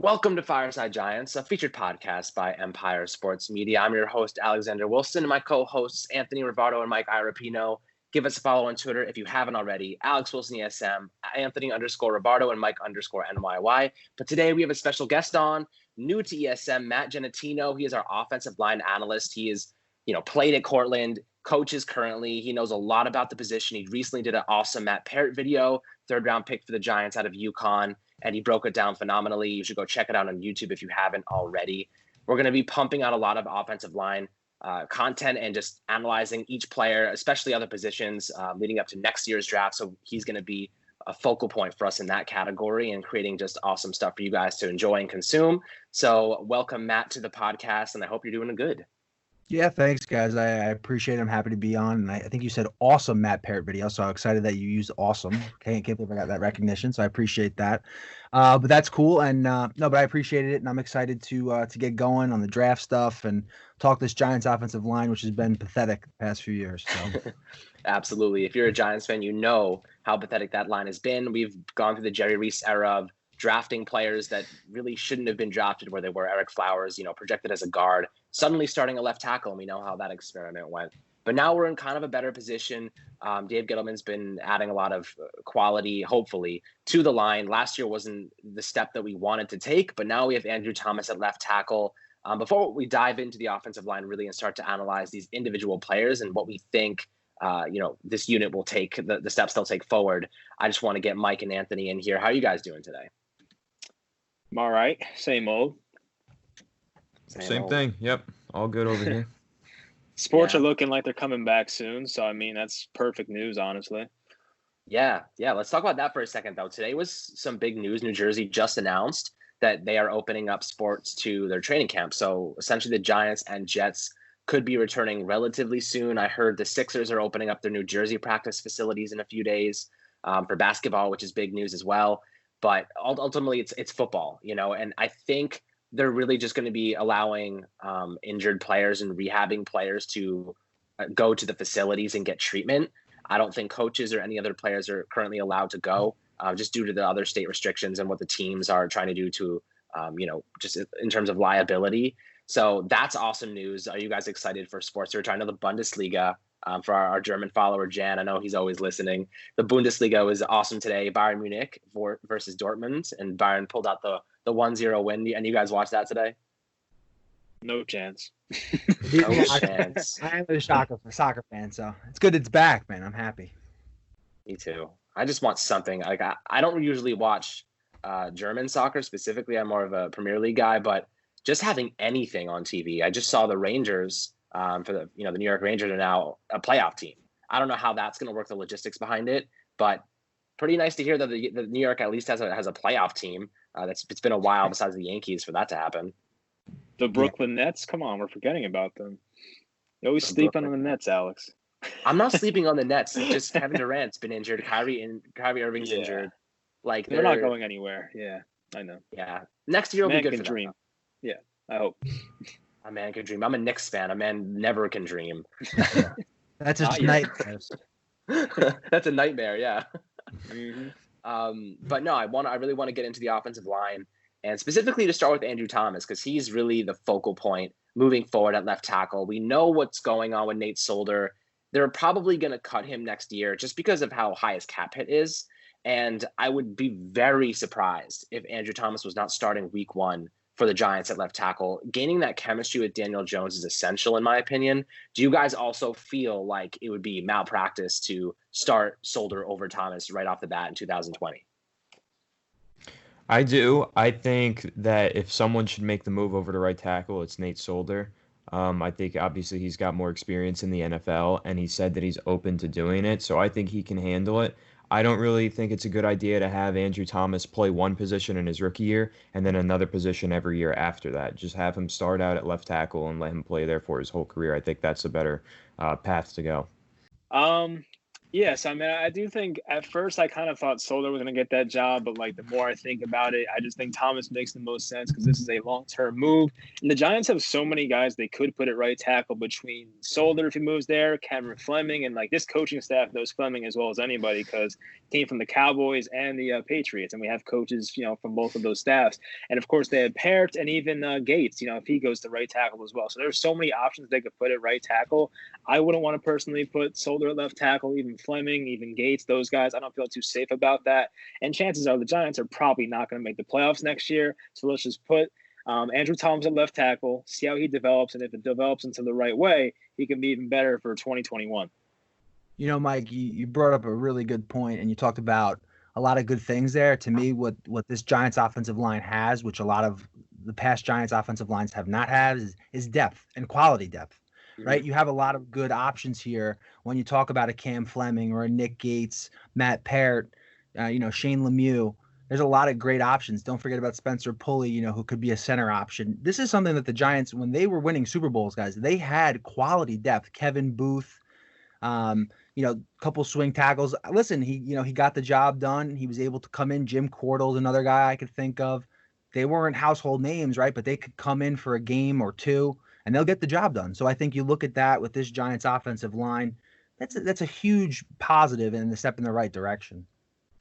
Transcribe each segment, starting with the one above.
Welcome to Fireside Giants, a featured podcast by Empire Sports Media. I'm your host, Alexander Wilson, and my co-hosts, Anthony Rivardo and Mike Irapino. Give us a follow on Twitter if you haven't already. Alex Wilson ESM, Anthony_Rivardo, and Mike_NYY. But today we have a special guest on, new to ESM, Matt Genatino. He is our offensive line analyst. He is, played at Cortland, coaches currently. He knows a lot about the position. He recently did an awesome Matt Peart video, third-round pick for the Giants out of UConn. And he broke it down phenomenally. You should go check it out on YouTube if you haven't already. We're going to be pumping out a lot of offensive line content and just analyzing each player, especially other positions, leading up to next year's draft. So he's going to be a focal point for us in that category and creating just awesome stuff for you guys to enjoy and consume. So welcome, Matt, to the podcast, and I hope you're doing good. Yeah, thanks, guys. I appreciate it. I'm happy to be on. And I think you said awesome Matt Peart video, so I'm excited that you used awesome. Can't believe I got that recognition, so I appreciate that. But that's cool. And but I appreciated it, and I'm excited to get going on the draft stuff and talk this Giants offensive line, which has been pathetic the past few years. So. Absolutely. If you're a Giants fan, you know how pathetic that line has been. We've gone through the Jerry Reese era of drafting players that really shouldn't have been drafted where they were. Eric Flowers, projected as a guard, suddenly starting a left tackle, and we know how that experiment went. But now we're in kind of a better position. Dave Gettleman's been adding a lot of quality, hopefully, to the line. Last year wasn't the step that we wanted to take, but now we have Andrew Thomas at left tackle. Before we dive into the offensive line really and start to analyze these individual players and what we think this unit will take, the steps they'll take forward, I just want to get Mike and Anthony in here. How are you guys doing today? I'm all right. Same old. Same thing. Yep. All good over here. Sports are looking like they're coming back soon. So, that's perfect news, honestly. Yeah. Let's talk about that for a second, though. Today was some big news. New Jersey just announced that they are opening up sports to their training camp. So essentially the Giants and Jets could be returning relatively soon. I heard the Sixers are opening up their New Jersey practice facilities in a few days for basketball, which is big news as well. But ultimately, it's football, and I think they're really just going to be allowing injured players and rehabbing players to go to the facilities and get treatment. I don't think coaches or any other players are currently allowed to go just due to the other state restrictions and what the teams are trying to do to, just in terms of liability. So that's awesome news. Are you guys excited for sports? We're trying to the Bundesliga. For our German follower, Jan, I know he's always listening. The Bundesliga was awesome today. Bayern Munich versus Dortmund, and Bayern pulled out the 1-0 win. And you guys watched that today? No chance. No chance. I am a soccer fan, so it's good it's back, man. I'm happy. Me too. I just want something. Like I don't usually watch German soccer specifically. I'm more of a Premier League guy, but just having anything on TV. I just saw the Rangers. For the New York Rangers are now a playoff team. I don't know how that's going to work, the logistics behind it, but pretty nice to hear that the New York at least has a playoff team. It's been a while besides the Yankees for that to happen. The Brooklyn Nets, come on, we're forgetting about them. You always sleep on the Nets, Alex. I'm not sleeping on the Nets. Just Kevin Durant's been injured. Kyrie Irving's injured. Like they're not going anywhere. Yeah, I know. Yeah, next year will be good for dream. them. Yeah, I hope. A man can dream. I'm a Knicks fan. A man never can dream. That's a nightmare. That's a nightmare. Yeah. Mm-hmm. But no, I really want to get into the offensive line and specifically to start with Andrew Thomas because he's really the focal point moving forward at left tackle. We know what's going on with Nate Solder. They're probably going to cut him next year just because of how high his cap hit is. And I would be very surprised if Andrew Thomas was not starting week 1 for the Giants at left tackle. Gaining that chemistry with Daniel Jones is essential, in my opinion. Do you guys also feel like it would be malpractice to start Solder over Thomas right off the bat in 2020? I do. I think that if someone should make the move over to right tackle, it's Nate Solder. I think obviously he's got more experience in the NFL, and he said that he's open to doing it, so I think he can handle it. I don't really think it's a good idea to have Andrew Thomas play one position in his rookie year and then another position every year after that. Just have him start out at left tackle and let him play there for his whole career. I think that's a better path to go. Yes, I mean, I do think at first I kind of thought Solder was going to get that job, but like the more I think about it, I just think Thomas makes the most sense because this is a long-term move. And the Giants have so many guys they could put at right tackle between Solder if he moves there, Cameron Fleming, and like this coaching staff knows Fleming as well as anybody because he came from the Cowboys and the Patriots, and we have coaches, from both of those staffs. And of course, they have Peart and even Gates, if he goes to right tackle as well. So there's so many options they could put at right tackle. I wouldn't want to personally put Solder at left tackle, even Fleming, even Gates, those guys. I don't feel too safe about that. And chances are the Giants are probably not going to make the playoffs next year. So let's just put Andrew Thomas at left tackle, see how he develops. And if it develops into the right way, he can be even better for 2021. Mike, you brought up a really good point, and you talked about a lot of good things there. To me, what this Giants offensive line has, which a lot of the past Giants offensive lines have not had, is depth and quality depth. Right? You have a lot of good options here when you talk about a Cam Fleming or a Nick Gates, Matt Peart, Shane Lemieux. There's a lot of great options. Don't forget about Spencer Pulley, who could be a center option. This is something that the Giants, when they were winning Super Bowls, guys, they had quality depth. Kevin Booth, couple swing tackles. Listen, he got the job done. He was able to come in. Jim Cordell's another guy I could think of. They weren't household names, right? But they could come in for a game or two and they'll get the job done. So I think you look at that with this Giants offensive line, that's a huge positive and a step in the right direction.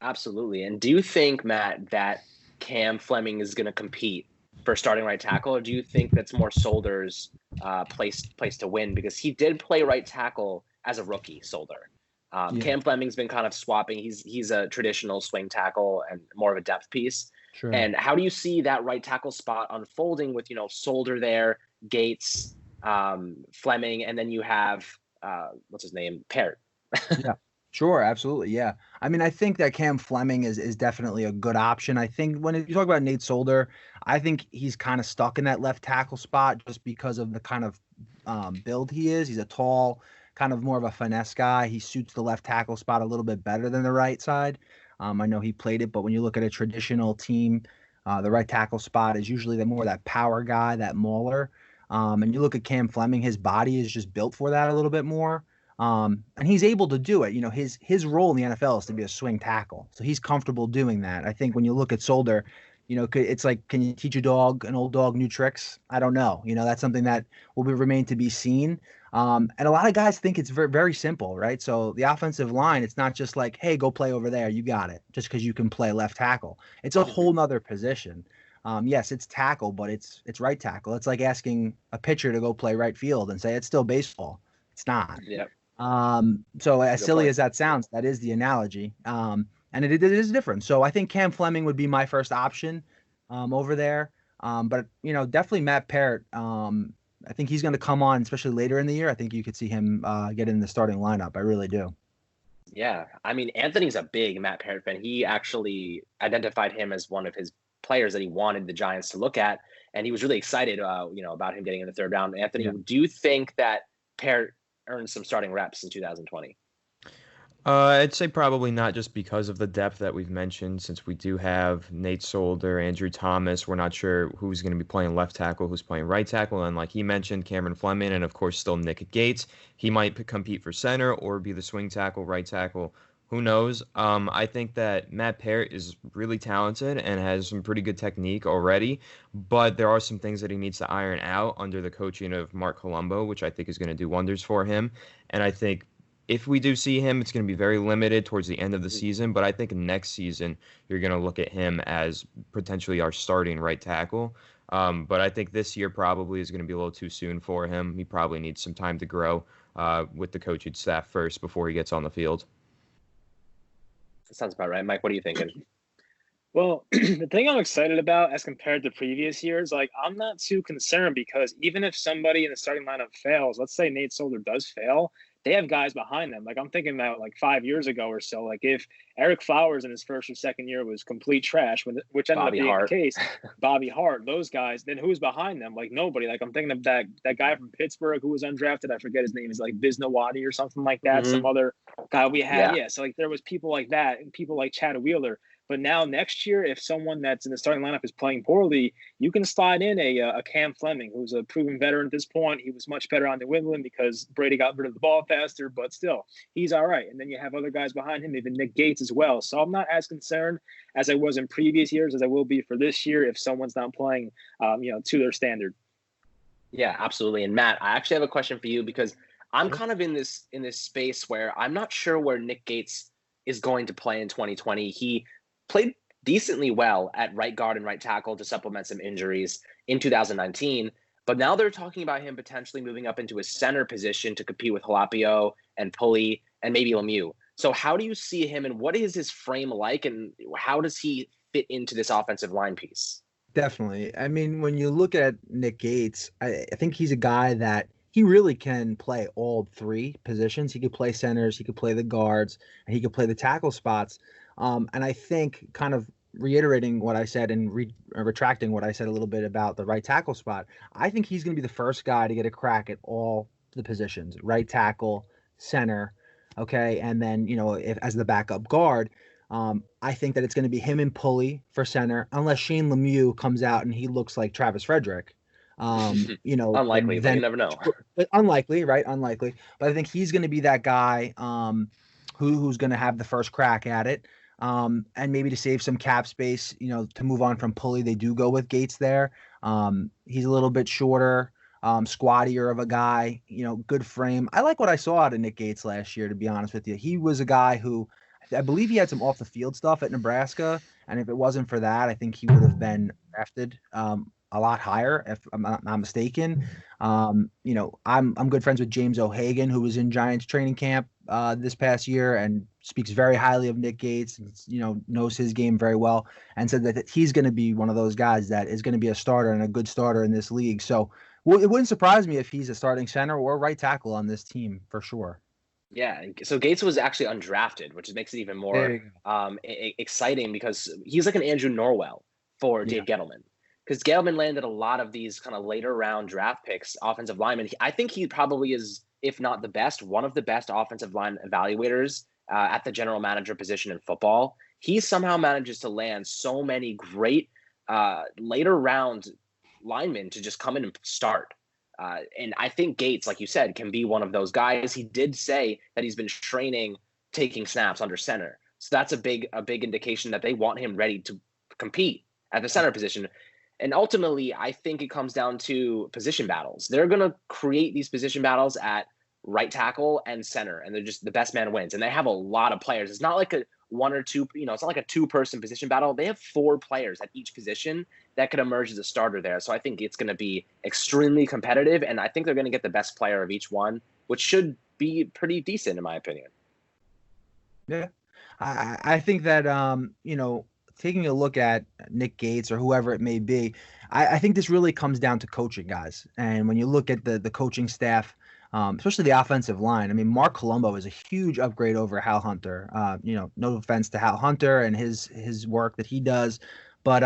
Absolutely. And do you think, Matt, that Cam Fleming is going to compete for starting right tackle, or do you think that's more Solder's place to win? Because he did play right tackle as a rookie, Solder. Cam Fleming's been kind of swapping. He's a traditional swing tackle and more of a depth piece. Sure. And how do you see that right tackle spot unfolding with, Solder there, Gates, Fleming, and then you have what's his name, Peart? Yeah, sure, absolutely, yeah. I mean, I think that Cam Fleming is definitely a good option. I think when you talk about Nate Solder, I think he's kind of stuck in that left tackle spot just because of the kind of build he is. He's a tall, kind of more of a finesse guy. He suits the left tackle spot a little bit better than the right side. I know he played it, but when you look at a traditional team, the right tackle spot is usually the more that power guy, that mauler. And you look at Cam Fleming, his body is just built for that a little bit more. And he's able to do it. His role in the NFL is to be a swing tackle. So he's comfortable doing that. I think when you look at Solder, it's like, can you teach an old dog new tricks? I don't know. That's something that will remain to be seen. And a lot of guys think it's very, very simple, right? So the offensive line, it's not just like, hey, go play over there. You got it. Just because you can play left tackle. It's a whole nother position. Yes, it's tackle, but it's right tackle. It's like asking a pitcher to go play right field and say it's still baseball. It's not. Yeah. So as silly as that sounds, that is the analogy. And it is different. So I think Cam Fleming would be my first option over there. But definitely Matt Peart. I think he's going to come on, especially later in the year. I think you could see him get in the starting lineup. I really do. Yeah. I mean, Anthony's a big Matt Peart fan. He actually identified him as one of his players that he wanted the Giants to look at. And he was really excited, about him getting in the third round. Anthony, do you think that Peart earned some starting reps in 2020? I'd say probably not, just because of the depth that we've mentioned, since we do have Nate Solder, Andrew Thomas. We're not sure who's going to be playing left tackle, who's playing right tackle. And like he mentioned, Cameron Fleming, and of course still Nick Gates. He might compete for center or be the swing tackle, right tackle. Who knows? I think that Matt Peart is really talented and has some pretty good technique already, but there are some things that he needs to iron out under the coaching of Mark Colombo, which I think is going to do wonders for him. And I think if we do see him, it's going to be very limited towards the end of the season. But I think next season, you're going to look at him as potentially our starting right tackle. But I think this year probably is going to be a little too soon for him. He probably needs some time to grow with the coaching staff first before he gets on the field. That sounds about right. Mike, what are you thinking? Well, the thing I'm excited about as compared to previous years, like I'm not too concerned because even if somebody in the starting lineup fails, let's say Nate Solder does fail, they have guys behind them. Like I'm thinking about like 5 years ago or so, like if Eric Flowers in his first or second year was complete trash, which ended Bobby up being Hart. the case. Bobby Hart, those guys. Then who's behind them? Like nobody. Like I'm thinking of that guy from Pittsburgh who was undrafted. I forget his name. Is like Bisnawadi or something like that. Mhm. Some other guy we had. Yeah. Yeah. So like there was people like that and people like Chad Wheeler. But now next year, if someone that's in the starting lineup is playing poorly, you can slide in a Cam Fleming, who's a proven veteran at this point. He was much better on New England because Brady got rid of the ball faster, but still, he's all right. And then you have other guys behind him, even Nick Gates as well. So I'm not as concerned as I was in previous years as I will be for this year if someone's not playing, to their standard. Yeah, absolutely. And Matt, I actually have a question for you because I'm kind of in this space where I'm not sure where Nick Gates is going to play in 2020. He played decently well at right guard and right tackle to supplement some injuries in 2019. But now they're talking about him potentially moving up into a center position to compete with Jalapio and Pulley and maybe Lemieux. So how do you see him and what is his frame like and how does he fit into this offensive line piece? Definitely. I mean, when you look at Nick Gates, I think he's a guy that he really can play all three positions. He could play centers, he could play the guards, and he could play the tackle spots. And I think kind of reiterating what I said and retracting what I said a little bit about the right tackle spot, I think he's going to be the first guy to get a crack at all the positions, right tackle, center, okay, and then, if as the backup guard, I think that it's going to be him and Pulley for center, unless Shane Lemieux comes out and he looks like Travis Frederick. Unlikely, but you never know. Unlikely, right? Unlikely. But I think he's going to be that guy who's going to have the first crack at it. And maybe to save some cap space, to move on from Pulley, they do go with Gates there. He's a little bit shorter, squattier of a guy, good frame. I like what I saw out of Nick Gates last year, to be honest with you. He was a guy who I believe he had some off the field stuff at Nebraska. And if it wasn't for that, I think he would have been drafted a lot higher, if I'm not mistaken. I'm good friends with James O'Hagan, who was in Giants training camp this past year and speaks very highly of Nick Gates, and, knows his game very well, and said that he's going to be one of those guys that is going to be a starter and a good starter in this league. So it wouldn't surprise me if he's a starting center or right tackle on this team for sure. Yeah, so Gates was actually undrafted, which makes it even more exciting because he's like an Andrew Norwell for Dave Gettleman. Because Gettleman landed a lot of these kind of later round draft picks, offensive linemen. I think he probably is, if not the best, one of the best offensive line evaluators at the general manager position in football. He somehow manages to land so many great later round linemen to just come in and start. And I think Gates, like you said, can be one of those guys. He did say that he's been training, taking snaps under center. So that's a big indication that they want him ready to compete at the center position. And ultimately, I think it comes down to position battles. They're going to create these position battles at right tackle and center, and they're just the best man wins. And they have a lot of players. It's not like a one or two, it's not like a two-person position battle. They have 4 players at each position that could emerge as a starter there. So I think it's going to be extremely competitive, and I think they're going to get the best player of each one, which should be pretty decent in my opinion. Yeah. I think that, taking a look at Nick Gates or whoever it may be, I think this really comes down to coaching, guys. And when you look at the coaching staff, especially the offensive line, I mean, Mark Colombo is a huge upgrade over Hal Hunter. No offense to Hal Hunter and his work that he does, but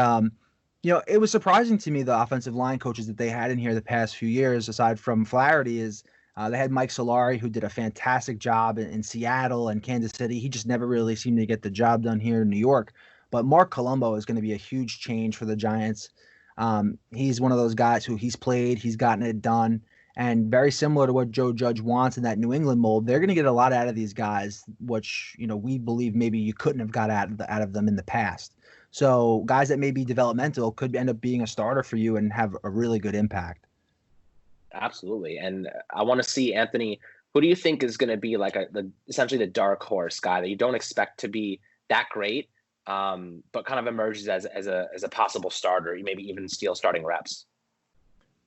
it was surprising to me the offensive line coaches that they had in here the past few years, aside from Flaherty, is they had Mike Solari, who did a fantastic job in Seattle and Kansas City. He just never really seemed to get the job done here in New York. But Mark Colombo is going to be a huge change for the Giants. He's one of those guys who he's gotten it done. And very similar to what Joe Judge wants in that New England mold, they're going to get a lot out of these guys, which, we believe maybe you couldn't have got out of them in the past. So guys that may be developmental could end up being a starter for you and have a really good impact. Absolutely. And I want to see, Anthony, who do you think is going to be like essentially the dark horse guy that you don't expect to be that great, but kind of emerges as a possible starter, maybe even steal starting reps?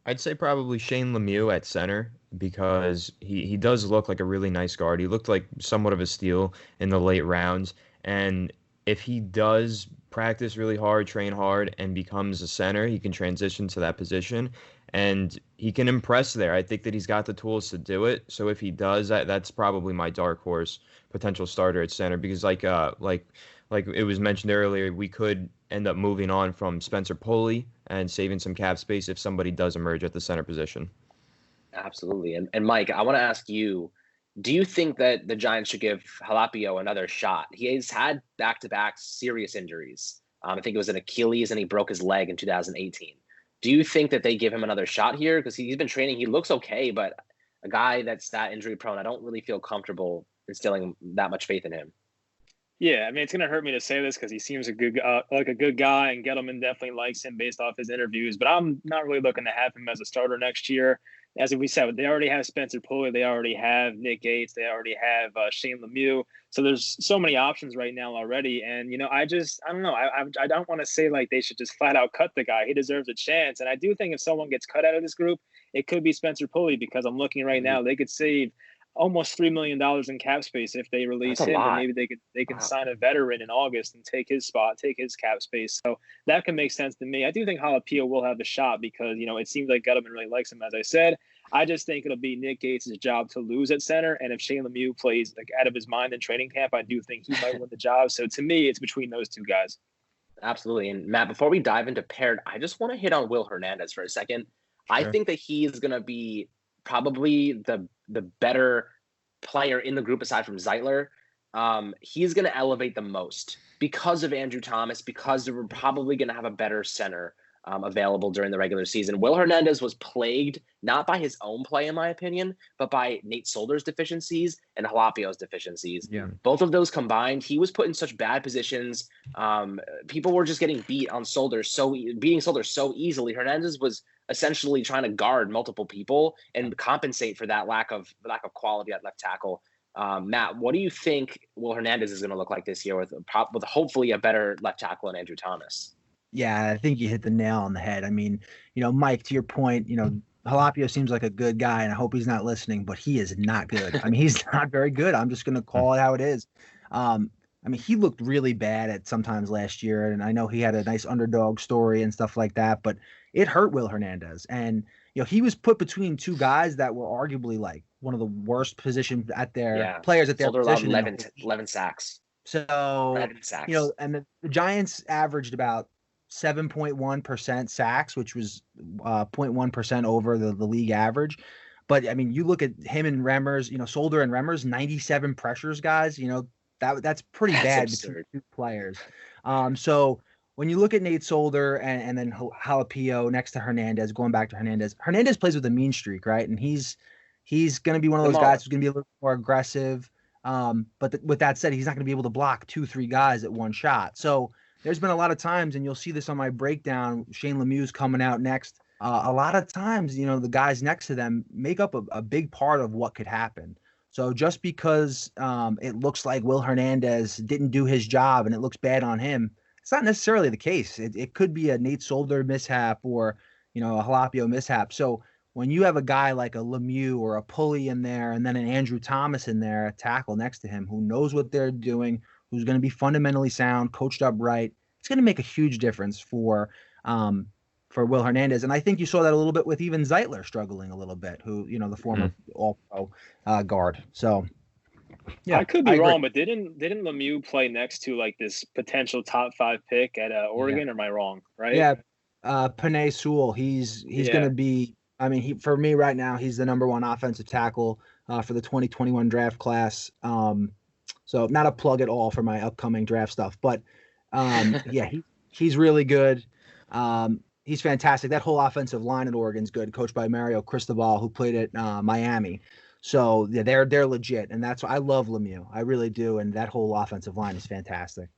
I'd say probably Shane Lemieux at center because he does look like a really nice guard. He looked like somewhat of a steal in the late rounds. And if he does practice really hard, train hard, and becomes a center, he can transition to that position. and he can impress there. I think that he's got the tools to do it. So if he does, that's probably my dark horse potential starter at center, because like it was mentioned earlier, we could end up moving on from Spencer Pulley and saving some cap space if somebody does emerge at the center position. Absolutely. And Mike, I want to ask you, do you think that the Giants should give Jalapio another shot? He has had back-to-back serious injuries. I think it was an Achilles and he broke his leg in 2018. Do you think that they give him another shot here? Because he's been training. He looks okay, but a guy that's that injury prone, I don't really feel comfortable instilling that much faith in him. Yeah, I mean, it's going to hurt me to say this because he seems a good guy, and Gettleman definitely likes him based off his interviews. But I'm not really looking to have him as a starter next year. As we said, they already have Spencer Pulley, they already have Nick Gates, they already have Shane Lemieux. So there's so many options right now already. And I don't know. I don't want to say like they should just flat out cut the guy. He deserves a chance. And I do think if someone gets cut out of this group, it could be Spencer Pulley, because I'm looking right now, they could save almost $3 million in cap space if they release him, and maybe they can sign a veteran in August and take his spot, take his cap space. So that can make sense to me. I do think Jalapio will have a shot because, it seems like Gettleman really likes him, as I said. I just think it'll be Nick Gates' job to lose at center. And if Shane Lemieux plays like out of his mind in training camp, I do think he might win the job. So to me, it's between those two guys. Absolutely. And Matt, before we dive into Peart, I just want to hit on Will Hernandez for a second. Sure. I think that he is going to be probably the better player in the group aside from Zeitler. He's going to elevate the most because of Andrew Thomas, because we're probably going to have a better center available during the regular season. Will Hernandez was plagued not by his own play, in my opinion, but by Nate Solder's deficiencies and Jalapio's deficiencies. Yeah. Both of those combined, he was put in such bad positions. People were just getting beating Solder so easily. Hernandez was essentially trying to guard multiple people and compensate for that lack of quality at left tackle. Matt, what do you think Will Hernandez is going to look like this year with hopefully a better left tackle in Andrew Thomas? Yeah, I think you hit the nail on the head. I mean, Mike, to your point, Jalapio seems like a good guy, and I hope he's not listening, but he is not good. I mean, he's not very good. I'm just going to call it how it is. I mean, he looked really bad at sometimes last year, and I know he had a nice underdog story and stuff like that, but it hurt Will Hernandez. And, he was put between two guys that were arguably like one of the worst position at their players at their position. 11 sacks. So, 11 sacks. And the Giants averaged about 7.1% sacks, which was 0.1% over the league average. But I mean, you look at him and Remmers, Solder and Remmers, 97 pressures, guys. That's pretty bad between two players. So when you look at Nate Solder and then Jalapio next to Hernandez, going back to Hernandez plays with a mean streak, right? And he's going to be one of those guys who's going to be a little more aggressive. But with that said, he's not going to be able to block 2-3 guys at one shot. So there's been a lot of times, and you'll see this on my breakdown, Shane Lemieux's coming out next. A lot of times, the guys next to them make up a big part of what could happen. So just because it looks like Will Hernandez didn't do his job and it looks bad on him, it's not necessarily the case. It could be a Nate Solder mishap or, a Jalapio mishap. So when you have a guy like a Lemieux or a Pulley in there and then an Andrew Thomas in there, a tackle next to him who knows what they're doing, who's going to be fundamentally sound, coached up right, it's going to make a huge difference for Will Hernandez. And I think you saw that a little bit with even Zeitler struggling a little bit, who, the former All-Pro guard. So, yeah. I could be wrong, but didn't Lemieux play next to like this potential top 5 pick at Oregon, or am I wrong? Right? Yeah. Penei Sewell, he's going to be, I mean, for me right now, he's the number 1 offensive tackle for the 2021 draft class. So not a plug at all for my upcoming draft stuff, but he's really good. He's fantastic. That whole offensive line at Oregon's good, coached by Mario Cristobal, who played at Miami. So yeah, they're legit, and that's why I love Lemieux. I really do, and that whole offensive line is fantastic.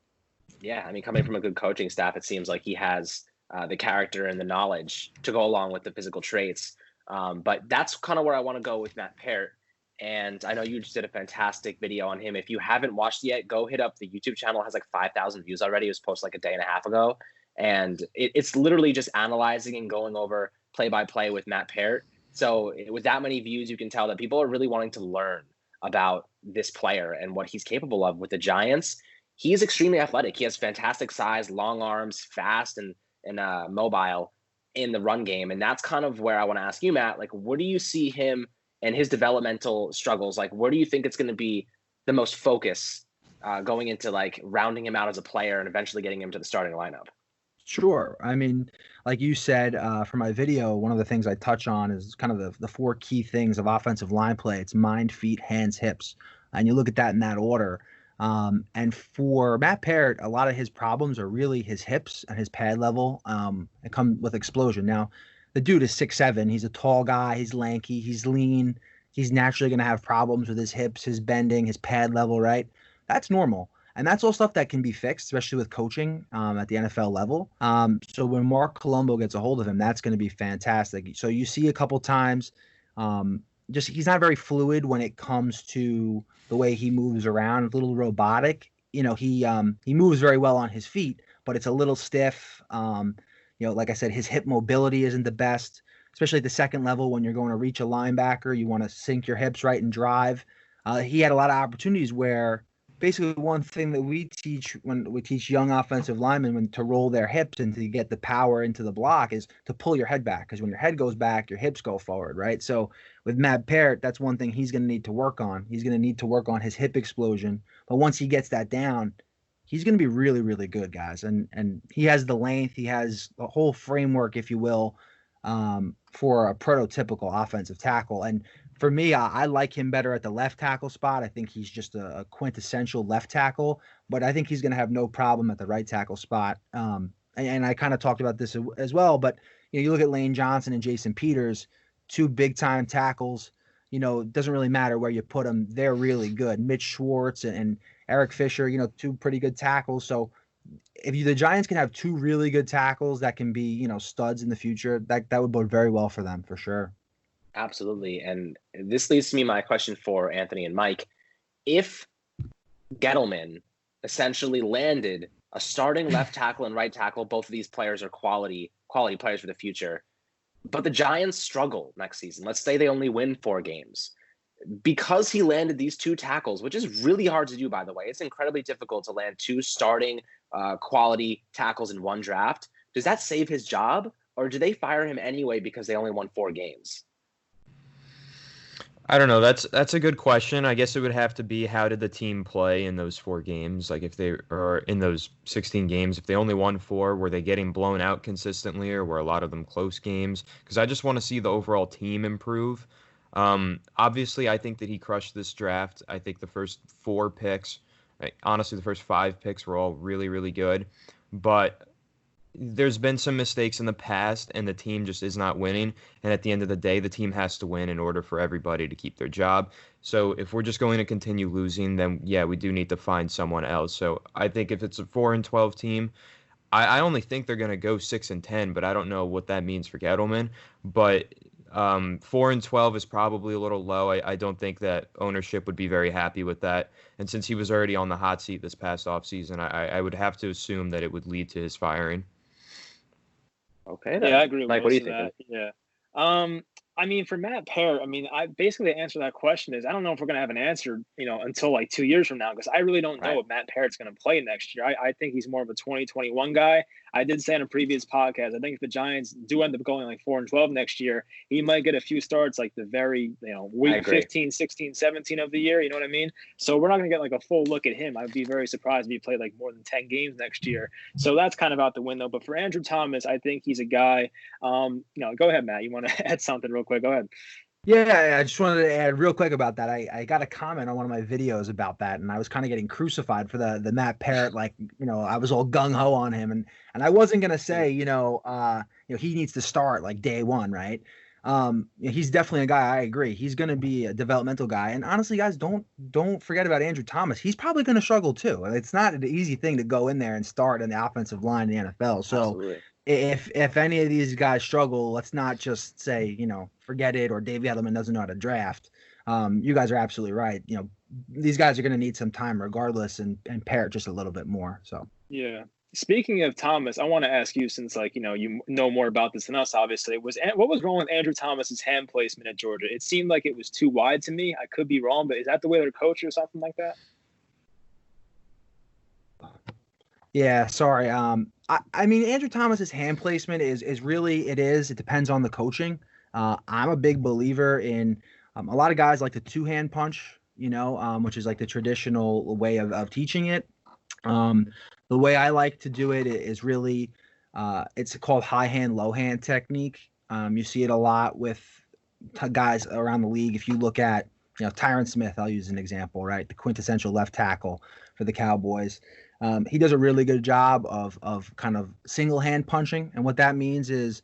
Yeah, I mean, coming from a good coaching staff, it seems like he has the character and the knowledge to go along with the physical traits. But that's kind of where I want to go with Matt Peart. And I know you just did a fantastic video on him. If you haven't watched it yet, go hit up the YouTube channel. It has like 5,000 views already. It was posted like a day and a half ago. And it's literally just analyzing and going over play-by-play with Matt Peart. So with that many views, you can tell that people are really wanting to learn about this player and what he's capable of with the Giants. He is extremely athletic. He has fantastic size, long arms, fast and mobile. in the run game. And that's kind of where I want to ask you, Matt, like, where do you see him and his developmental struggles? Like, where do you think it's going to be the most focus going into like rounding him out as a player and eventually getting him to the starting lineup? Sure. I mean, like you said, for my video, one of the things I touch on is kind of the four key things of offensive line play. It's mind, feet, hands, hips. And you look at that in that order. And for Matt Peart, a lot of his problems are really his hips and his pad level. It comes with explosion. Now, the dude is 6'7". He's a tall guy. He's lanky. He's lean. He's naturally going to have problems with his hips, his bending, his pad level, right? That's normal. And that's all stuff that can be fixed, especially with coaching at the NFL level. So when Mark Colombo gets a hold of him, that's going to be fantastic. So you see a couple times, just he's not very fluid when it comes to the way he moves around, a little robotic. You know, he moves very well on his feet, but it's a little stiff. Like I said, his hip mobility isn't the best, especially at the second level when you're going to reach a linebacker. You want to sink your hips right and drive. He had a lot of opportunities where basically one thing that we teach when we teach young offensive linemen to roll their hips and to get the power into the block is to pull your head back, because when your head goes back, your hips go forward, right? So with Matt Peart, that's one thing he's going to need to work on. He's going to need to work on his hip explosion. But once he gets that down, he's going to be really, really good, guys. And he has the length. He has the whole framework, if you will, for a prototypical offensive tackle. And for me, I like him better at the left tackle spot. I think he's just a quintessential left tackle, but I think he's going to have no problem at the right tackle spot. And I kind of talked about this as well, but you look at Lane Johnson and Jason Peters, two big time tackles. It doesn't really matter where you put them. They're really good. Mitch Schwartz and Eric Fisher, two pretty good tackles. So if the Giants can have two really good tackles that can be, studs in the future, that would bode very well for them for sure. Absolutely. And this leads to me my question for Anthony and Mike. If Gettleman essentially landed a starting left tackle and right tackle, both of these players are quality players for the future, but the Giants struggle next season. Let's say they only win 4 games. Because he landed these 2 tackles, which is really hard to do, by the way. It's incredibly difficult to land 2 starting quality tackles in one draft. Does that save his job, or do they fire him anyway because they only won 4 games? I don't know. That's a good question. I guess it would have to be, how did the team play in those 4 games? Like, if they are in those 16 games, if they only won 4, were they getting blown out consistently, or were a lot of them close games? Because I just want to see the overall team improve. Obviously, I think that he crushed this draft. I think the first 4 picks, honestly, the first 5 picks were all really, really good. But there's been some mistakes in the past, and the team just is not winning. And at the end of the day, the team has to win in order for everybody to keep their job. So if we're just going to continue losing, then yeah, we do need to find someone else. So I think if it's a 4-12 team, I only think they're going to go 6-10, but I don't know what that means for Gettleman. But 4-12 is probably a little low. I don't think that ownership would be very happy with that. And since he was already on the hot seat this past offseason, I would have to assume that it would lead to his firing. Okay. Then. Yeah, I agree with Mike, what do you think? Yeah. I mean, for Matt Peart, I basically the answer to that question is I don't know if we're going to have an answer, until like 2 years from now, because I really don't know what Matt Peart's going to play next year. I think he's more of a 2021 guy. I did say in a previous podcast, I think if the Giants do end up going like 4-12 next year, he might get a few starts like the very, week 15, 16, 17 of the year. You know what I mean? So we're not going to get like a full look at him. I'd be very surprised if he played like more than 10 games next year. So that's kind of out the window. But for Andrew Thomas, I think he's a guy. Go ahead, Matt. You want to add something real quick? Go ahead. Yeah, I just wanted to add real quick about that. I got a comment on one of my videos about that, and I was kind of getting crucified for the Matt Peart, like, I was all gung-ho on him, and I wasn't going to say, he needs to start like day one, right? He's definitely a guy, I agree. He's going to be a developmental guy, and honestly, guys, don't forget about Andrew Thomas. He's probably going to struggle too. It's not an easy thing to go in there and start in the offensive line in the NFL, so absolutely. If any of these guys struggle, let's not just say, forget it, or Dave Gettleman doesn't know how to draft. You guys are absolutely right. These guys are going to need some time regardless, and Peart just a little bit more. So yeah. Speaking of Thomas, I want to ask you, since you know more about this than us, obviously, what was wrong with Andrew Thomas's hand placement at Georgia? It seemed like it was too wide to me. I could be wrong, but is that the way they're coached or something like that? Yeah, sorry. I mean, Andrew Thomas's hand placement is really it depends on the coaching. I'm a big believer in a lot of guys like the two hand punch, which is like the traditional way of teaching it. The way I like to do it is really, it's called high hand, low hand technique. You see it a lot with guys around the league. If you look at, Tyron Smith, I'll use an example, right? The quintessential left tackle for the Cowboys. He does a really good job of kind of single hand punching, and what that means is,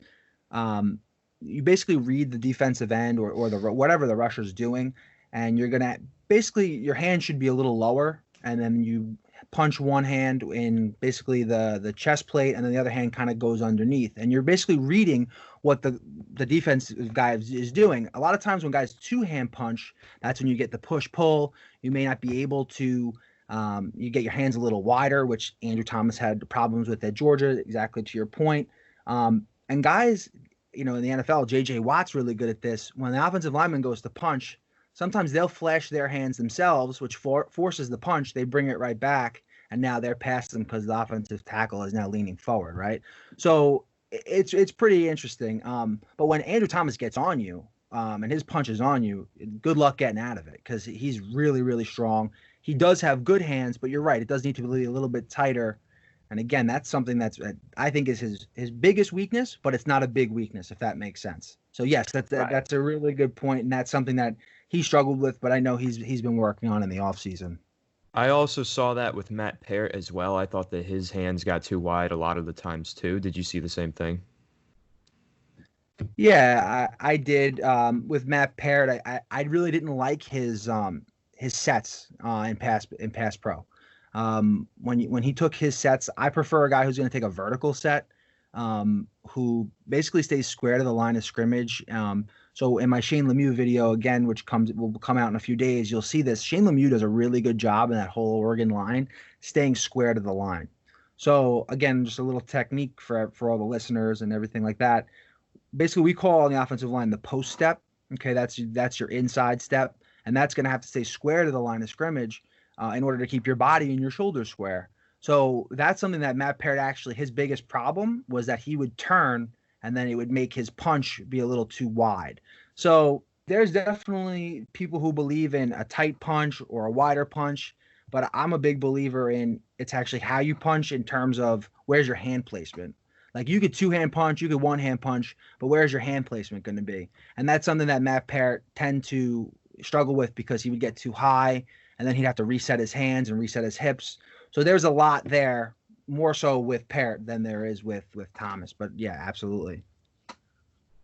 you basically read the defensive end or the whatever the rusher's doing, and you're gonna basically your hand should be a little lower, and then you punch one hand in basically the chest plate, and then the other hand kind of goes underneath, and you're basically reading what the defensive guy is doing. A lot of times when guys two hand punch, that's when you get the push pull. You may not be able to. You get your hands a little wider, which Andrew Thomas had problems with at Georgia, exactly to your point. And guys, in the NFL, J.J. Watt's really good at this. When the offensive lineman goes to punch, sometimes they'll flash their hands themselves, which forces the punch. They bring it right back, and now they're past them because the offensive tackle is now leaning forward, right? So it's pretty interesting. But when Andrew Thomas gets on you, and his punch is on you, good luck getting out of it because he's really, really strong. He does have good hands, but you're right. It does need to be a little bit tighter. And again, that's something that's I think is his biggest weakness, but it's not a big weakness, if that makes sense. So yes, that's a really good point, and that's something that he struggled with, but I know he's been working on in the offseason. I also saw that with Matt Peart as well. I thought that his hands got too wide a lot of the times too. Did you see the same thing? Yeah, I did. With Matt Peart, I really didn't like his sets in pass pro. When he took his sets, I prefer a guy who's going to take a vertical set, who basically stays square to the line of scrimmage. So in my Shane Lemieux video, again, which will come out in a few days, you'll see this. Shane Lemieux does a really good job in that whole Oregon line, staying square to the line. So again, just a little technique for all the listeners and everything like that. Basically, we call on the offensive line the post step. Okay, that's your inside step, and that's going to have to stay square to the line of scrimmage in order to keep your body and your shoulders square. So that's something that Matt Peart actually, his biggest problem was that he would turn and then it would make his punch be a little too wide. So there's definitely people who believe in a tight punch or a wider punch, but I'm a big believer in it's actually how you punch in terms of where's your hand placement. Like you could two hand punch, you could one hand punch, but where's your hand placement going to be? And that's something that Matt Peart tend to struggle with because he would get too high and then he'd have to reset his hands and reset his hips. So there's a lot there, more so with Peart than there is with Thomas. But yeah, absolutely.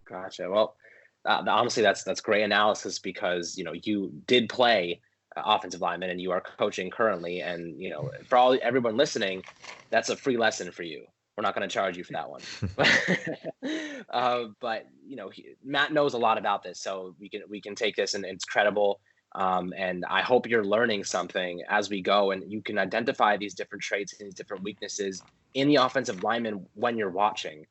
Gotcha. Well, honestly, that's great analysis because you did play offensive lineman and you are coaching currently, and for everyone listening, that's a free lesson for you. We're not going to charge you for that one. But Matt knows a lot about this, so we can take this and it's credible. And I hope you're learning something as we go, and you can identify these different traits and these different weaknesses in the offensive lineman when you're watching,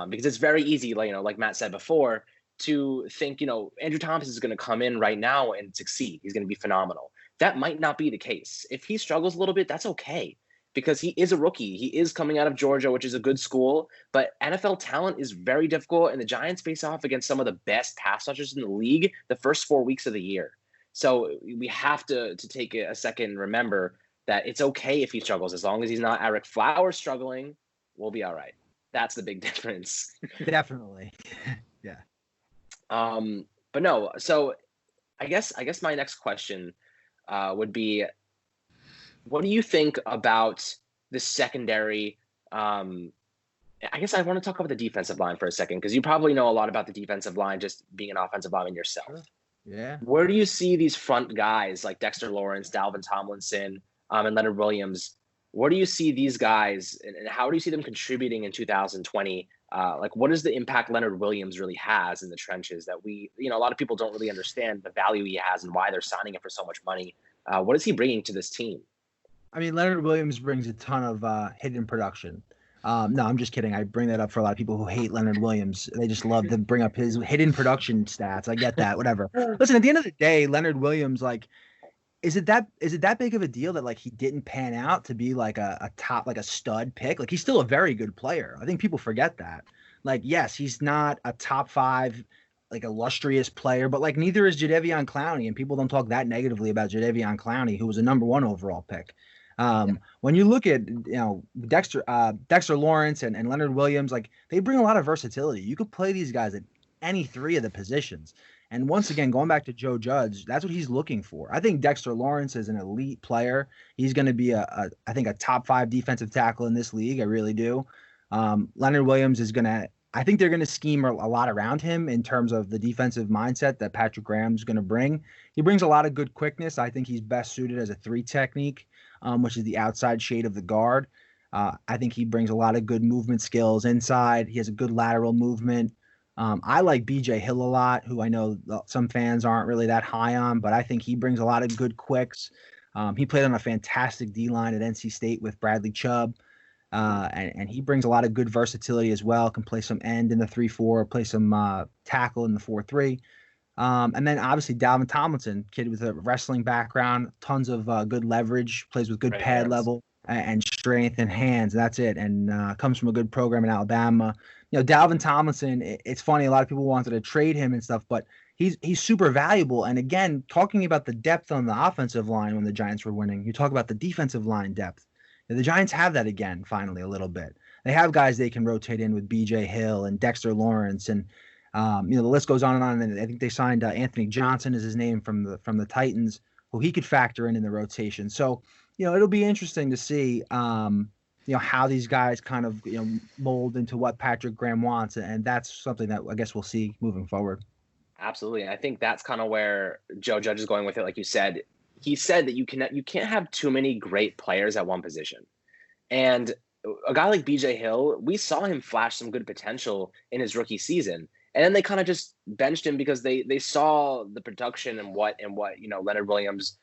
because it's very easy, like Matt said before, to think, Andrew Thomas is going to come in right now and succeed. He's going to be phenomenal. That might not be the case. If he struggles a little bit, that's okay, because he is a rookie. He is coming out of Georgia, which is a good school, but NFL talent is very difficult, and the Giants face off against some of the best pass rushers in the league the first 4 weeks of the year. So we have to take a second and remember that it's okay if he struggles. As long as he's not Eric Flowers struggling, we'll be all right. That's the big difference. Definitely. Yeah. But no, so I guess my next question would be, what do you think about the secondary? I guess I want to talk about the defensive line for a second, because you probably know a lot about the defensive line just being an offensive lineman yourself. Sure. Yeah. Where do you see these front guys like Dexter Lawrence, Dalvin Tomlinson, and Leonard Williams? Where do you see these guys, and how do you see them contributing in 2020? What is the impact Leonard Williams really has in the trenches that a lot of people don't really understand the value he has and why they're signing him for so much money? What is he bringing to this team? I mean, Leonard Williams brings a ton of hidden production. No, I'm just kidding. I bring that up for a lot of people who hate Leonard Williams. They just love to bring up his hidden production stats. I get that, whatever. Listen, at the end of the day, Leonard Williams, is it that big of a deal that like he didn't pan out to be like a top, like a stud pick? Like he's still a very good player. I think people forget that. Like, yes, he's not a top 5 like illustrious player, but like neither is Jadeveon Clowney, and people don't talk that negatively about Jadeveon Clowney, who was a number 1 overall pick. When you look at Dexter Lawrence and Leonard Williams, like they bring a lot of versatility. You could play these guys at any 3 of the positions. And once again, going back to Joe Judge, that's what he's looking for. I think Dexter Lawrence is an elite player. He's going to be I think a top 5 defensive tackle in this league. I really do. Leonard Williams is going to, I think they're going to scheme a lot around him in terms of the defensive mindset that Patrick Graham's going to bring. He brings a lot of good quickness. I think he's best suited as a 3 technique, which is the outside shade of the guard. I think he brings a lot of good movement skills inside. He has a good lateral movement. I like BJ Hill a lot, who I know some fans aren't really that high on, but I think he brings a lot of good quicks. He played on a fantastic D-line at NC State with Bradley Chubb, and he brings a lot of good versatility as well. Can play some end in the 3-4, play some tackle in the 4-3. And then obviously Dalvin Tomlinson, kid with a wrestling background, tons of good leverage, plays with good pad level and strength and hands. That's it. And comes from a good program in Alabama. Dalvin Tomlinson, it's funny, a lot of people wanted to trade him and stuff, but he's super valuable. And again, talking about the depth on the offensive line when the Giants were winning, you talk about the defensive line depth. The Giants have that again, finally, a little bit. They have guys they can rotate in with BJ Hill and Dexter Lawrence, and the list goes on and on. And I think they signed Anthony Johnson is his name from the Titans, who he could factor in the rotation. So, it'll be interesting to see how these guys kind of mold into what Patrick Graham wants, and that's something that I guess we'll see moving forward. Absolutely, and I think that's kind of where Joe Judge is going with it. Like you said, he said that you can't have too many great players at one position, and a guy like BJ Hill, we saw him flash some good potential in his rookie season, and then they kind of just benched him because they saw the production and what Leonard Williams,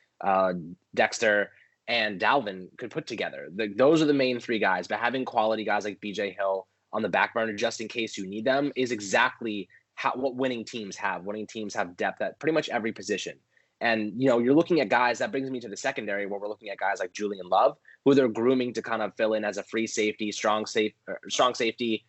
Dexter, and Dalvin could put together. Those are the main 3 guys, but having quality guys like BJ Hill on the back burner just in case you need them is exactly what winning teams have. Winning teams have depth at pretty much every position. And, you're looking at guys, that brings me to the secondary where we're looking at guys like Julian Love, who they're grooming to kind of fill in as a free safety, strong safety,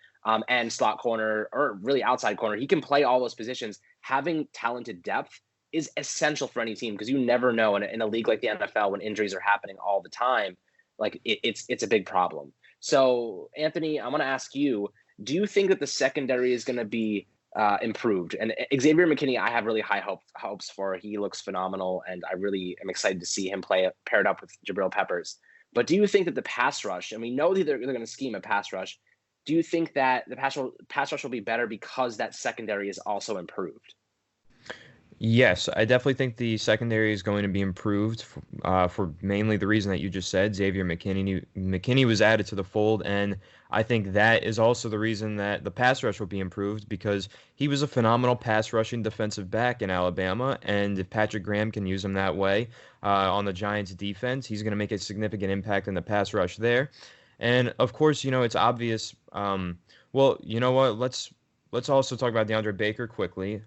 and slot corner, or really outside corner. He can play all those positions. Having talented depth is essential for any team, because you never know in a league like the NFL, when injuries are happening all the time, like it's a big problem. So Anthony, I'm going to ask you, do you think that the secondary is going to be improved? And Xavier McKinney, I have really high hopes for. He looks phenomenal, and I really am excited to see him play paired up with Jabril Peppers. But do you think that the pass rush, and we know that they're going to scheme a pass rush, do you think that the pass rush will be better because that secondary is also improved? Yes, I definitely think the secondary is going to be improved for mainly the reason that you just said. Xavier McKinney was added to the fold, and I think that is also the reason that the pass rush will be improved, because he was a phenomenal pass rushing defensive back in Alabama, and if Patrick Graham can use him that way on the Giants defense, he's going to make a significant impact in the pass rush there. And of course, it's obvious. Well, you know what? Let's also talk about DeAndre Baker quickly.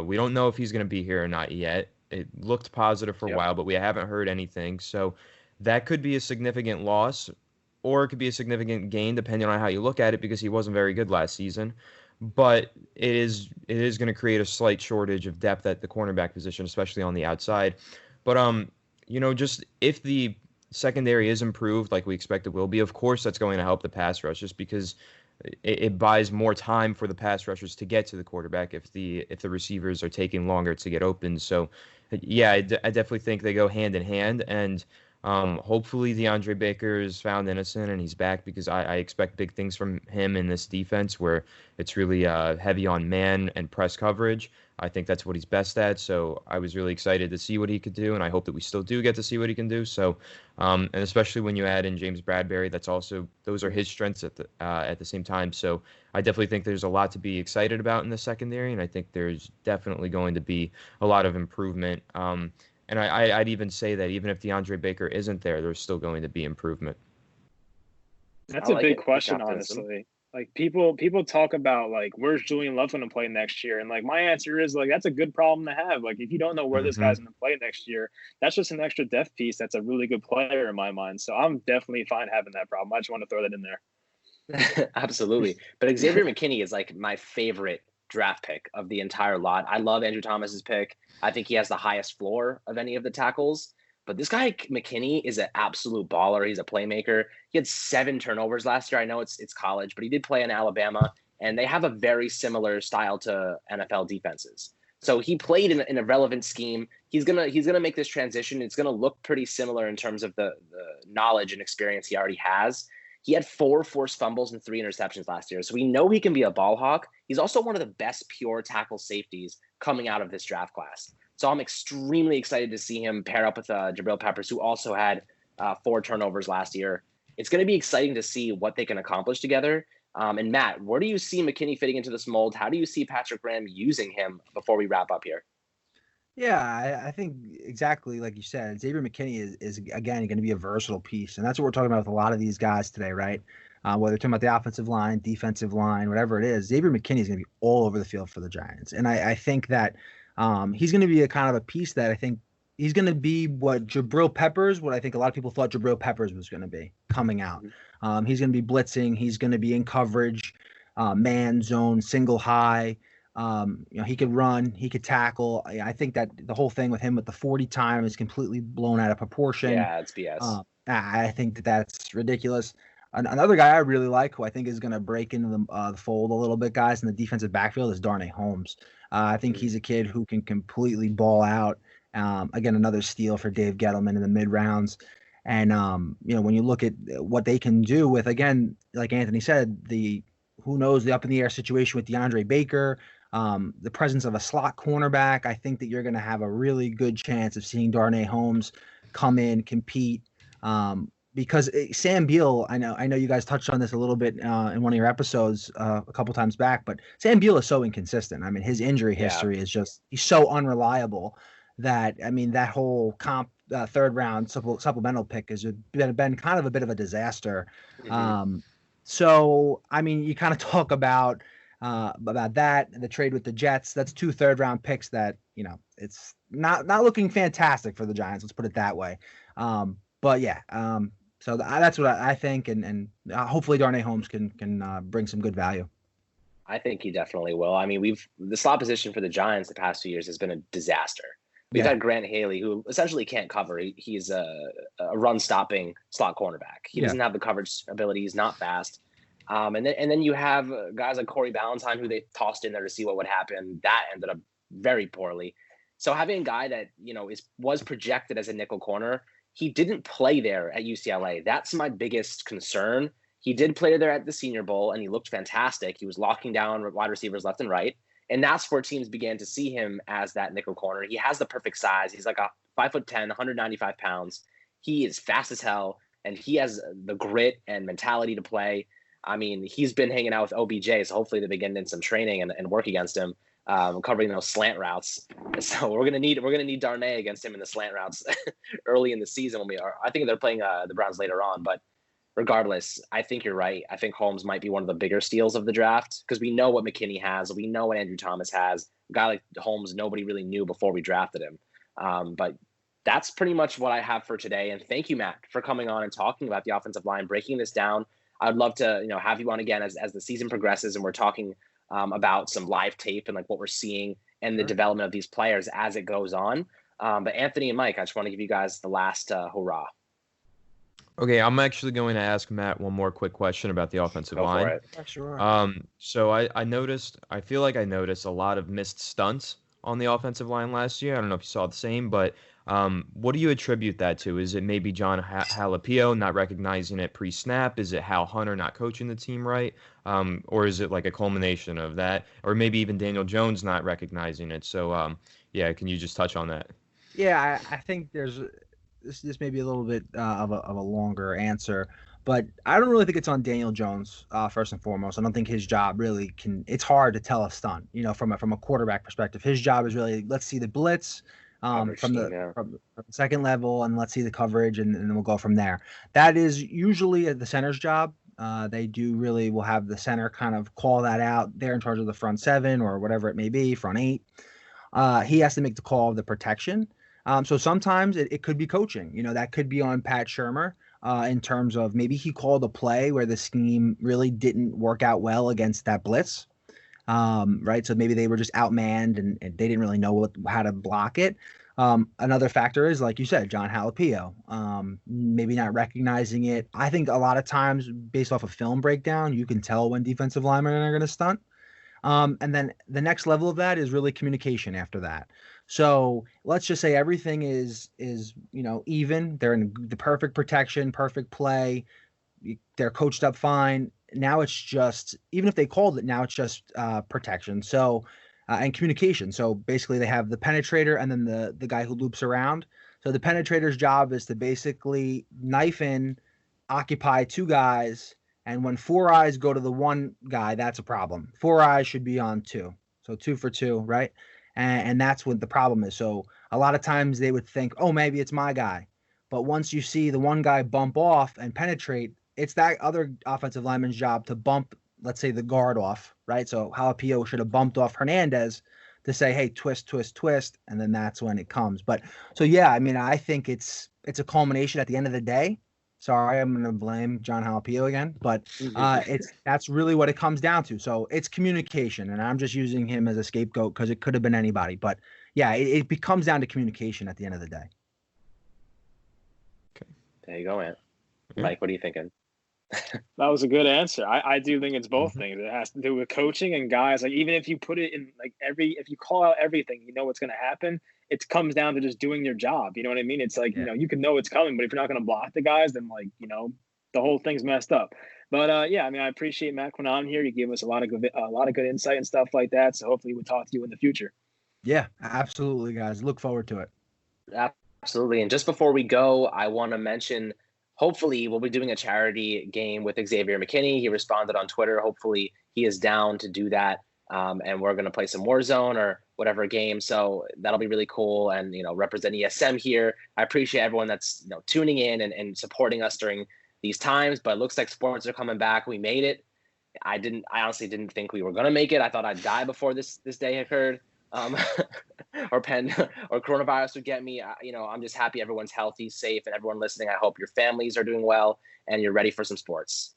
We don't know if he's going to be here or not yet. It looked positive for a while, but we haven't heard anything. So that could be a significant loss, or it could be a significant gain, depending on how you look at it, because he wasn't very good last season. But it is going to create a slight shortage of depth at the cornerback position, especially on the outside. But just if the secondary is improved like we expect it will be, of course that's going to help the pass rush, just because it buys more time for the pass rushers to get to the quarterback if the receivers are taking longer to get open. So, yeah, I definitely think they go hand in hand, and hopefully DeAndre Baker is found innocent and he's back, because I expect big things from him in this defense where it's really heavy on man and press coverage. I think that's what he's best at. So I was really excited to see what he could do, and I hope that we still do get to see what he can do. So, and especially when you add in James Bradberry, those are his strengths at the same time. So I definitely think there's a lot to be excited about in the secondary, and I think there's definitely going to be a lot of improvement. And I'd even say that even if DeAndre Baker isn't there, there's still going to be improvement. That's a big question, honestly. Like people talk about like where's Julian Love going to play next year, and like my answer is like that's a good problem to have. Like if you don't know where this guy's going to play next year, that's just an extra depth piece. That's a really good player in my mind. So I'm definitely fine having that problem. I just want to throw that in there. Absolutely. But Xavier McKinney is like my favorite draft pick of the entire lot. I love Andrew Thomas's pick. I think he has the highest floor of any of the tackles. But this guy McKinney is an absolute baller. He's a playmaker. He had 7 turnovers last year. I know it's college, but he did play in Alabama, and they have a very similar style to NFL defenses. So he played in a relevant scheme. He's gonna make this transition. It's gonna look pretty similar in terms of the knowledge and experience he already has. He had 4 forced fumbles and 3 interceptions last year. So we know he can be a ball hawk. He's also one of the best pure tackle safeties coming out of this draft class. So I'm extremely excited to see him pair up with Jabril Peppers, who also had 4 turnovers last year. It's going to be exciting to see what they can accomplish together. And Matt, where do you see McKinney fitting into this mold? How do you see Patrick Graham using him before we wrap up here? Yeah, I think exactly like you said, Xavier McKinney is again going to be a versatile piece, and that's what we're talking about with a lot of these guys today, right? Whether you're talking about the offensive line, defensive line, whatever it is, Xavier McKinney is going to be all over the field for the Giants, and I think that he's going to be a kind of a piece that I think he's going to be what I think a lot of people thought Jabril Peppers was going to be coming out. He's going to be blitzing, he's going to be in coverage, man, zone, single high. He could run, he could tackle. I think that the whole thing with him with the 40 time is completely blown out of proportion. Yeah, it's BS. I think that's ridiculous. Another guy I really like, who I think is going to break into the fold a little bit, guys, in the defensive backfield is Darnay Holmes. I think he's a kid who can completely ball out. Again, another steal for Dave Gettleman in the mid rounds. And, when you look at what they can do with, again, like Anthony said, who knows, the up in the air situation with DeAndre Baker, the presence of a slot cornerback, I think that you're going to have a really good chance of seeing Darnay Holmes come in, compete. Because Sam Beal, I know you guys touched on this a little bit in one of your episodes a couple times back, but Sam Beal is so inconsistent. I mean, his injury history is just, he's so unreliable that, I mean, that whole third round supplemental pick has been kind of a bit of a disaster. So, I mean, you kind of talk about that, the trade with the Jets. That's 2 third-round picks that, it's not looking fantastic for the Giants. Let's put it that way. But yeah, so that's what I think, and hopefully Darnay Holmes can bring some good value. I think he definitely will. I mean, the slot position for the Giants the past 2 years has been a disaster. We've had Grant Haley, who essentially can't cover. He's a run-stopping slot cornerback. He doesn't have the coverage ability. He's not fast. And then you have guys like Corey Ballantyne, who they tossed in there to see what would happen. That ended up very poorly. So having a guy that was projected as a nickel corner, he didn't play there at UCLA. That's my biggest concern. He did play there at the Senior Bowl, and he looked fantastic. He was locking down wide receivers left and right. And that's where teams began to see him as that nickel corner. He has the perfect size. He's like a 5'10", 195 pounds. He is fast as hell, and he has the grit and mentality to play. I mean, he's been hanging out with OBJ, so hopefully they've been getting in some training and work against him, covering those slant routes. So we're gonna need Darnay against him in the slant routes early in the season I think they're playing the Browns later on, but regardless, I think you're right. I think Holmes might be one of the bigger steals of the draft because we know what McKinney has. We know what Andrew Thomas has. A guy like Holmes, nobody really knew before we drafted him. But that's pretty much what I have for today. And thank you, Matt, for coming on and talking about the offensive line, breaking this down. I'd love to, have you on again as the season progresses and we're talking about some live tape and like what we're seeing and the development of these players as it goes on. But Anthony and Mike, I just want to give you guys the last hurrah. Okay, I'm actually going to ask Matt one more quick question about the offensive line. For it. Yeah, sure. So I feel like I noticed a lot of missed stunts on the offensive line last year. I don't know if you saw the same, but what do you attribute that to? Is it maybe John Halapio not recognizing it pre-snap? Is it Hal Hunter not coaching the team right? Or is it like a culmination of that? Or maybe even Daniel Jones not recognizing it? So, can you just touch on that? Yeah, I think there's this may be a little bit of a longer answer, but I don't really think it's on Daniel Jones first and foremost. I don't think his job really can. It's hard to tell a stunt, from a quarterback perspective. His job is really, let's see the blitz from the second level, and let's see the coverage, and then we'll go from there. That is usually the center's job. They do really will have the center kind of call that out. They're in charge of the front 7 or whatever it may be, front 8. He has to make the call of the protection. So sometimes it could be coaching. That could be on Pat Shurmur in terms of maybe he called a play where the scheme really didn't work out well against that blitz. Right. So maybe they were just outmanned and they didn't really know how to block it. Another factor is, like you said, John Jalapeno, maybe not recognizing it. I think a lot of times based off of film breakdown, you can tell when defensive linemen are going to stunt. And then the next level of that is really communication after that. So let's just say everything is even. They're in the perfect protection, perfect play. They're coached up fine. Now it's just, even if they called it, now it's just protection. So and communication. So basically they have the penetrator and then the guy who loops around. So the penetrator's job is to basically knife in, occupy 2 guys. And when 4 eyes go to the 1 guy, that's a problem. 4 eyes should be on 2. So 2 for 2, right? And that's what the problem is. So a lot of times they would think, oh, maybe it's my guy. But once you see the 1 guy bump off and penetrate, it's that other offensive lineman's job to bump, let's say, the guard off, right? So Jalapeno should have bumped off Hernandez to say, hey, twist, twist, twist. And then that's when it comes. But so, yeah, I mean, I think it's a culmination at the end of the day. Sorry, I'm going to blame John Jalapeno again, but that's really what it comes down to. So it's communication, and I'm just using him as a scapegoat because it could have been anybody. But yeah, it becomes down to communication at the end of the day. Okay, there you go, Ant. Mike, what are you thinking? That was a good answer. I do think it's both things. It has to do with coaching and guys. Like, even if you put it in if you call out everything, you know what's going to happen. It comes down to just doing your job. You know what I mean? It's like, you can know it's coming, but if you're not going to block the guys, then the whole thing's messed up. But yeah, I mean, I appreciate Matt coming on here. You gave us a lot of good insight and stuff like that. So hopefully we'll talk to you in the future. Yeah, absolutely, guys. Look forward to it. Absolutely. And just before we go, I want to mention, hopefully we'll be doing a charity game with Xavier McKinney. He responded on Twitter. Hopefully he is down to do that. And we're going to play some Warzone or whatever game. So that'll be really cool. And, represent ESM here. I appreciate everyone that's, tuning in and supporting us during these times, but it looks like sports are coming back. We made it. I honestly didn't think we were going to make it. I thought I'd die before this day occurred. Or coronavirus would get me. I'm just happy everyone's healthy, safe, and everyone listening, I hope your families are doing well and you're ready for some sports.